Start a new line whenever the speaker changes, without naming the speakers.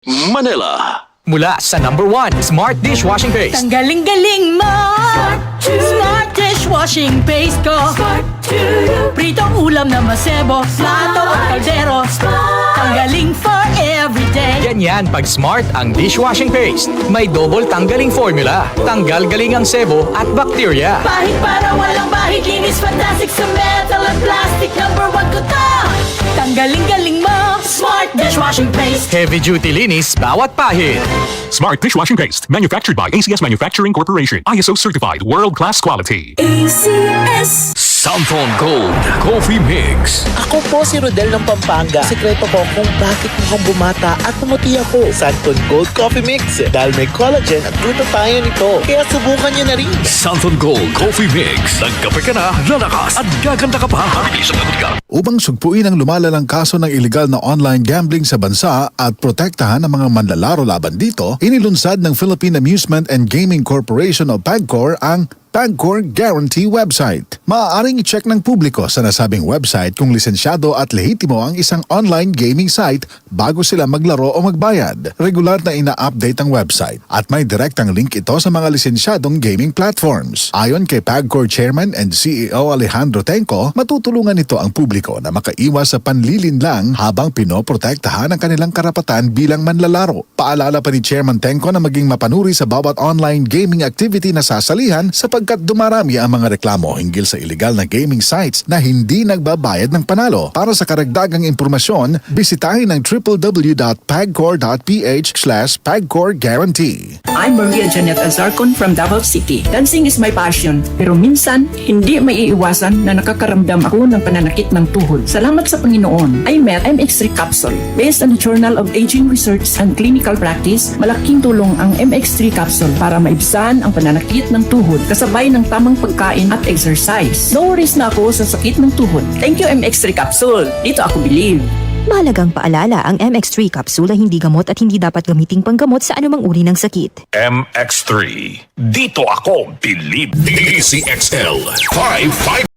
Manila.
Mula sa #1 Smart Dishwashing Paste.
Tanggaling-galing mo Smart dishwashing paste ko Pritong ulam na masebo Plato at kaldero Tanggaling for everyday.
Ganyan pag Smart ang dishwashing paste. May double tanggaling formula. Tanggal galing ang sebo at bakterya.
Bahid para walang bahid. Linis fantastic sa metal at plastic. #1 ko to. Tanggaling-galing mo Smart dishwashing paste.
Heavy duty linis bawat pahid.
Smart dishwashing paste, manufactured by ACS Manufacturing Corporation. ISO certified, world-class quality.
ACS.
Santon Gold Coffee Mix.
Ako po si Rodel ng Pampanga. Sekreto ko kung bakit mukhang bumata at pumuti ako. Santon Gold Coffee Mix. Dahil may collagen at glutathione nito. Kaya subukan nyo na rin.
Santon Gold Coffee Mix. Nagkape ka na, lalakas at gaganda ka pa. Mabilis ang ka.
Upang sugpuin ang lumalalang kaso ng iligal na online gambling sa bansa at protektahan ang mga manlalaro laban dito, inilunsad ng Philippine Amusement and Gaming Corporation o PAGCOR ang PAGCOR Guarantee website. Maaaring i-check ng publiko sa nasabing website kung lisensyado at lehitimo ang isang online gaming site bago sila maglaro o magbayad. Regular na ina-update ang website at may direktang link ito sa mga lisensyadong gaming platforms. Ayon kay PAGCOR Chairman and CEO Alejandro Tenco, matutulungan ito ang publiko na makaiwas sa panlilinlang habang pinoprotektahan ang kanilang karapatan bilang manlalaro. Paalala pa ni Chairman Tenco na maging mapanuri sa bawat online gaming activity na sasalihan sapagkat dumarami ang mga reklamo hinggil sa illegal na gaming sites na hindi nagbabayad ng panalo. Para sa karagdagang impormasyon, bisitahin ang www.pagcor.ph/pagcorguarantee.
I'm Maria Janet Azarcon from Davao City. Dancing is my passion, pero minsan, hindi maiiwasan na nakakaramdam ako ng pananakit ng tuhod. Salamat sa Panginoon, I met MX3 Capsule. Based on the Journal of Aging Research and Clinical Practice, malaking tulong ang MX3 Capsule para maibsan ang pananakit ng tuhod kasabay ng tamang pagkain at exercise. No worries na ako sa sakit ng tuhod. Thank you MX3 Capsule. Dito ako believe.
Mahalagang paalala, ang MX3 capsule ay hindi gamot at hindi dapat gamiting panggamot sa anumang uri ng sakit.
MX3. Dito ako believe. DCXL 55.